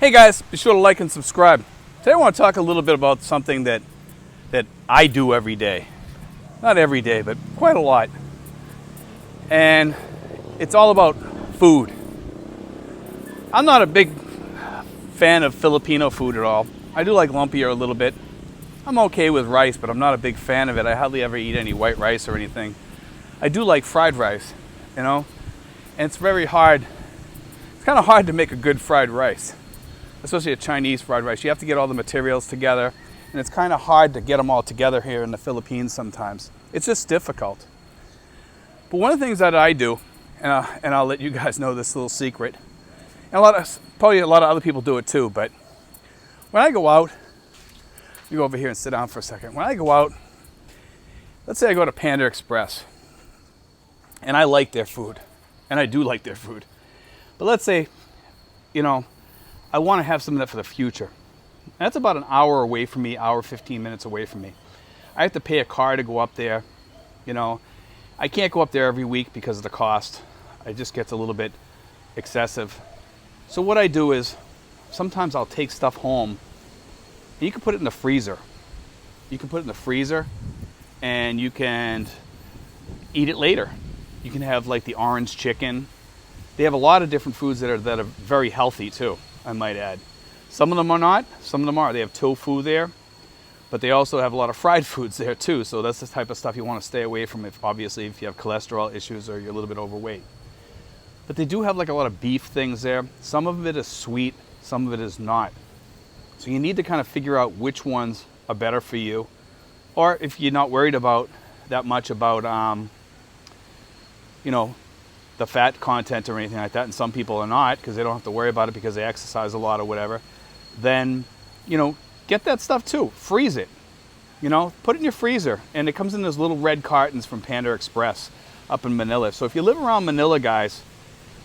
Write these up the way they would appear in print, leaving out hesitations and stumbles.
Hey guys, be sure to like and subscribe. Today I want to talk a little bit about something that I do every day. Not every day, but quite a lot. And it's all about food. I'm not a big fan of Filipino food at all. I do like lumpia a little bit. I'm okay with rice, but I'm not a big fan of it. I hardly ever eat any white rice or anything. I do like fried rice, and it's very hard. It's kind of hard to make a good fried rice, especially a Chinese fried rice. You have to get all the materials together, and it's kind of hard to get them all together here in the Philippines sometimes. It's just difficult. But one of the things that I do, and I'll let you guys know this little secret, and probably a lot of other people do it too, but when I go out, you go over here and sit down for a second. When I go out, let's say I go to Panda Express, and I like their food, and I do like their food. But let's say, I want to have some of that for the future. That's about an hour away from me, hour, 15 minutes away from me. I have to pay a car to go up there. I can't go up there every week because of the cost. It just gets a little bit excessive. So what I do is sometimes I'll take stuff home. And you can put it in the freezer. You can put it in the freezer and you can eat it later. You can have like the orange chicken. They have a lot of different foods that are very healthy too, I might add. Some of them are not, some of them are. They have tofu there, but they also have a lot of fried foods there too. So that's the type of stuff you want to stay away from if you have cholesterol issues or you're a little bit overweight. But they do have like a lot of beef things there. Some of it is sweet, some of it is not. So you need to kind of figure out which ones are better for you. Or if you're not worried about that much about, the fat content or anything like that, and some people are not because they don't have to worry about it because they exercise a lot or whatever, then, get that stuff too. Freeze it. Put it in your freezer. And it comes in those little red cartons from Panda Express up in Manila. So if you live around Manila, guys,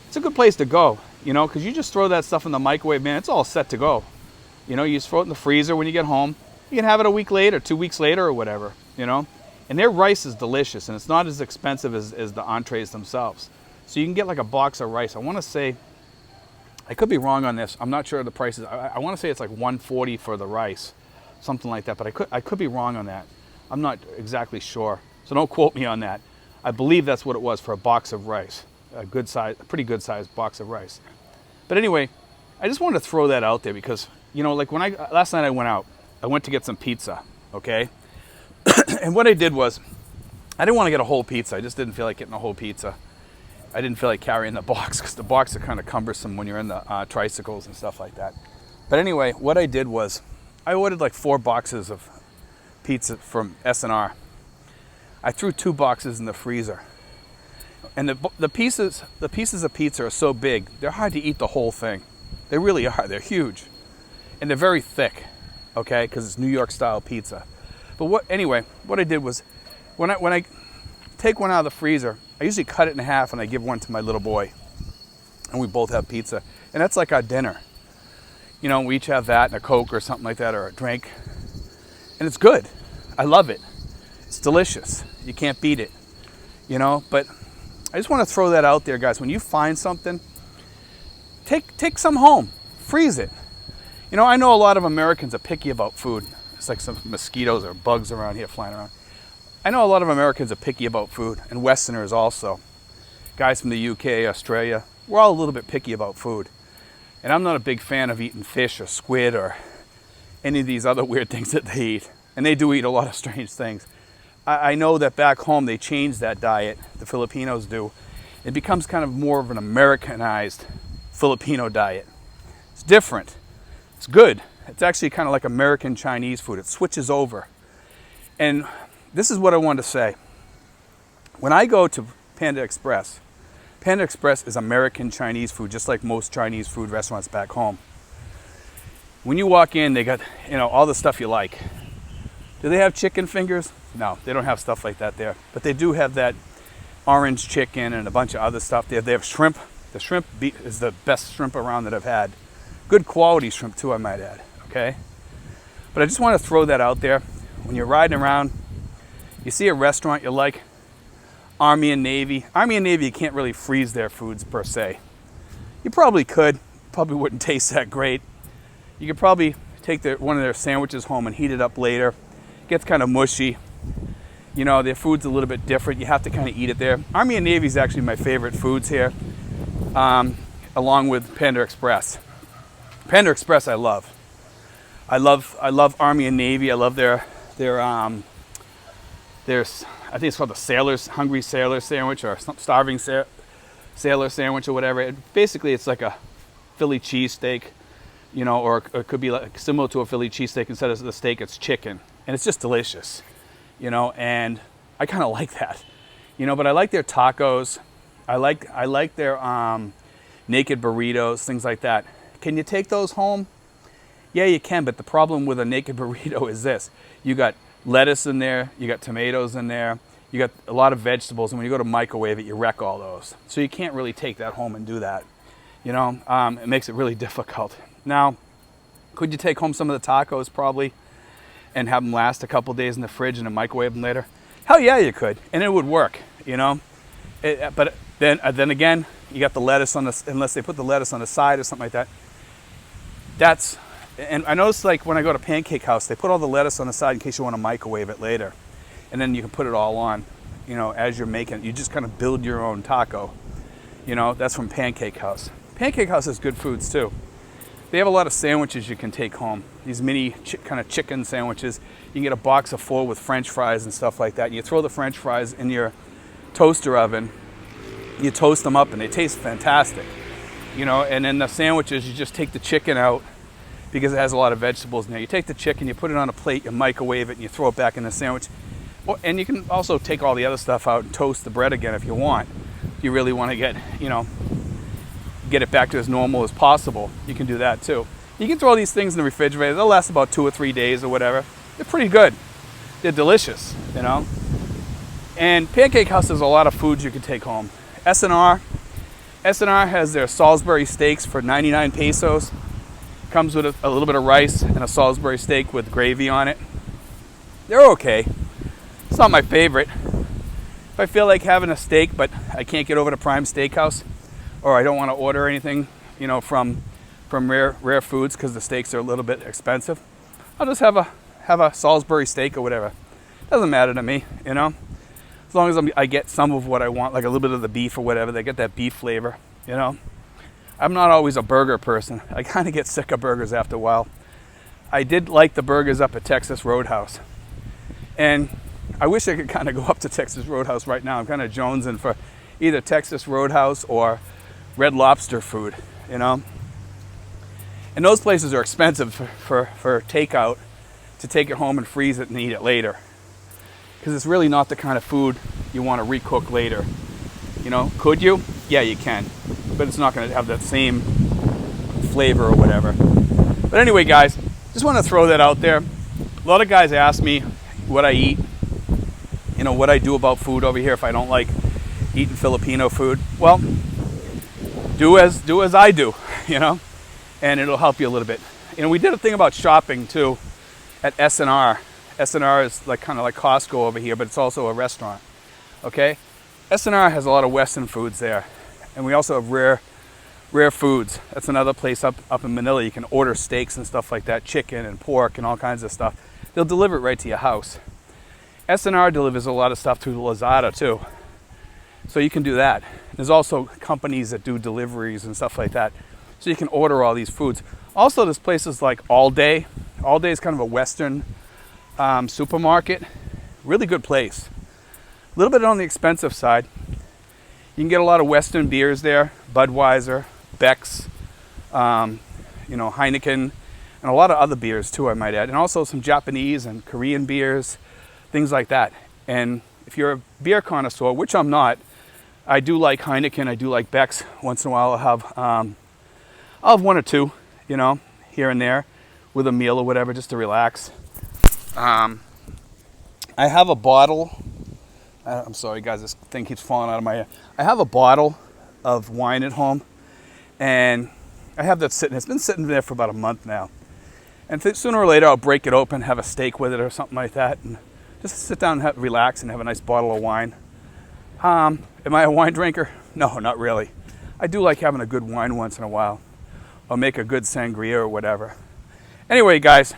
it's a good place to go, because you just throw that stuff in the microwave, man, it's all set to go. You just throw it in the freezer when you get home. You can have it a week later, 2 weeks later or whatever, And their rice is delicious, and it's not as expensive as the entrees themselves. So you can get like a box of rice. I want to say, I could be wrong on this. I'm not sure of the prices. I want to say it's like $140 for the rice, something like that. But I could be wrong on that. I'm not exactly sure. So don't quote me on that. I believe that's what it was for a box of rice, a pretty good sized box of rice. But anyway, I just wanted to throw that out there because like last night I went out. I went to get some pizza. Okay, and what I did was, I didn't want to get a whole pizza. I just didn't feel like getting a whole pizza. I didn't feel like carrying the box because the box are kind of cumbersome when you're in the tricycles and stuff like that. But anyway, what I did was I ordered like 4 boxes of pizza from S&R. I threw 2 boxes in the freezer. And the pieces of pizza are so big, they're hard to eat the whole thing. They really are. They're huge. And they're very thick, okay, because it's New York style pizza. But what I did was when I take one out of the freezer, I usually cut it in half and I give one to my little boy. And we both have pizza. And that's like our dinner. We each have that and a Coke or something like that or a drink. And it's good. I love it. It's delicious. You can't beat it. But I just want to throw that out there, guys. When you find something, take some home. Freeze it. I know a lot of Americans are picky about food. It's like some mosquitoes or bugs around here flying around. I know a lot of Americans are picky about food, and Westerners also. Guys from the UK, Australia, we're all a little bit picky about food. And I'm not a big fan of eating fish or squid or any of these other weird things that they eat. And they do eat a lot of strange things. I know that back home they changed that diet, the Filipinos do. It becomes kind of more of an Americanized Filipino diet. It's different. It's good. It's actually kind of like American Chinese food. It switches over. And this is what I wanted to say. When I go to Panda Express is American Chinese food, just like most Chinese food restaurants back home. When you walk in, they got, all the stuff you like. Do they have chicken fingers? No, they don't have stuff like that there. But they do have that orange chicken and a bunch of other stuff there. They have shrimp. The shrimp is the best shrimp around that I've had. Good quality shrimp too, I might add. Okay? But I just want to throw that out there. When you're riding around, you see a restaurant you like, Army and Navy. Army and Navy, you can't really freeze their foods per se. You probably could. Probably wouldn't taste that great. You could probably take one of their sandwiches home and heat it up later. It gets kind of mushy. You know, their food's a little bit different. You have to kind of eat it there. Army and Navy is actually my favorite foods here, along with Pander Express. Panda Express I love. I love Army and Navy. I love their I think it's called the Hungry Sailor Sandwich, or Starving Sailor Sandwich, or whatever. Basically, it's like a Philly cheesesteak, you know, or it could be like similar to a Philly cheesesteak. Instead of the steak, it's chicken, and it's just delicious, you know. And I kind of like that, you know. But I like their tacos. I like their naked burritos, things like that. Can you take those home? Yeah, you can, but the problem with a naked burrito is this. You got lettuce in there, you got tomatoes in there, you got a lot of vegetables, and when you go to microwave it, you wreck all those. So you can't really take that home and do that. You know, it makes it really difficult. Now, could you take home some of the tacos probably and have them last a couple days in the fridge and then microwave them later? Hell yeah, you could, and it would work, you know. But then again, you got the lettuce on the, unless they put the lettuce on the side or something like that. And I noticed, like, when I go to Pancake House, they put all the lettuce on the side in case you want to microwave it later. And then you can put it all on, you know, as you're making it. You just kind of build your own taco. You know, that's from Pancake House. Pancake House has good foods, too. They have a lot of sandwiches you can take home. These mini kind of chicken sandwiches. You can get a box of 4 with French fries and stuff like that. And you throw the French fries in your toaster oven. You toast them up, and they taste fantastic. You know, and then the sandwiches, you just take the chicken out because it has a lot of vegetables in there. You take the chicken, you put it on a plate, you microwave it, and you throw it back in the sandwich. And you can also take all the other stuff out and toast the bread again if you want. If you really want to get it back to as normal as possible, you can do that too. You can throw these things in the refrigerator. They'll last about 2 or 3 days or whatever. They're pretty good. They're delicious, you know. And Pancake House has a lot of foods you can take home. S&R has their Salisbury steaks for 99 pesos. Comes with a little bit of rice and a Salisbury steak with gravy on it. They're okay. It's not my favorite. If I feel like having a steak, but I can't get over to Prime Steakhouse, or I don't want to order anything, you know, from Rare Foods because the steaks are a little bit expensive, I'll just have a Salisbury steak or whatever. Doesn't matter to me, you know. As long as I get some of what I want, like a little bit of the beef or whatever, they get that beef flavor, you know. I'm not always a burger person. I kind of get sick of burgers after a while. I did like the burgers up at Texas Roadhouse. And I wish I could kind of go up to Texas Roadhouse right now. I'm kind of jonesing for either Texas Roadhouse or Red Lobster food, you know. And those places are expensive for takeout, to take it home and freeze it and eat it later. Because it's really not the kind of food you want to recook later. You know, could you? Yeah, you can. But it's not going to have that same flavor or whatever. But anyway, guys, just want to throw that out there. A lot of guys ask me what I eat, you know, what I do about food over here if I don't like eating Filipino food. Well, do as I do, you know, and it'll help you a little bit. You know, we did a thing about shopping too at S&R. S&R is like kind of like Costco over here, but it's also a restaurant. Okay, S&R has a lot of Western foods there, and we also have Rare Foods. That's another place up in Manila. You can order steaks and stuff like that, chicken and pork and all kinds of stuff. They'll deliver it right to your house. S&R delivers a lot of stuff through Lazada too, so you can do that. There's also companies that do deliveries and stuff like that, so you can order all these foods. Also, there's places like All Day. All Day is kind of a Western supermarket. Really good place. A little bit on the expensive side. You can get a lot of Western beers there, Budweiser, Beck's, you know, Heineken, and a lot of other beers too, I might add, and also some Japanese and Korean beers, things like that. And if you're a beer connoisseur, which I'm not, I do like Heineken, I do like Beck's. Once in a while I'll have 1 or 2, you know, here and there with a meal or whatever, just to relax. I have a bottle. I'm sorry, guys, this thing keeps falling out of my ear. I have a bottle of wine at home, and I have that sitting. It's been sitting there for about a month now. And sooner or later, I'll break it open, have a steak with it or something like that, and just sit down and relax and have a nice bottle of wine. Am I a wine drinker? No, not really. I do like having a good wine once in a while, or make a good sangria or whatever. Anyway, guys,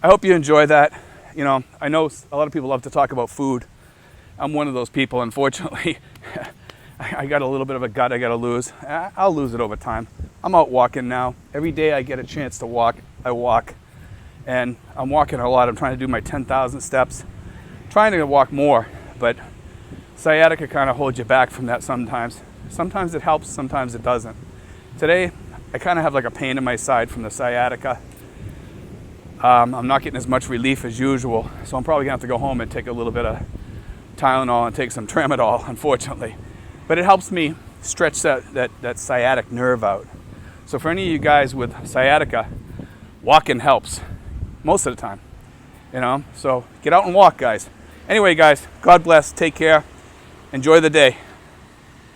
I hope you enjoy that. You know, I know a lot of people love to talk about food. I'm one of those people, unfortunately. I got a little bit of a gut I got to lose. I'll lose it over time. I'm out walking now. Every day I get a chance to walk, I walk. And I'm walking a lot. I'm trying to do my 10,000 steps. Trying to walk more, but sciatica kind of holds you back from that sometimes. Sometimes it helps, sometimes it doesn't. Today, I kind of have like a pain in my side from the sciatica. I'm not getting as much relief as usual, so I'm probably going to have to go home and take a little bit of Tylenol and take some tramadol, unfortunately. But it helps me stretch that sciatic nerve out. So for any of you guys with sciatica, walking helps most of the time, you know. So get out and walk, guys. Anyway, guys, God bless. Take care. Enjoy the day.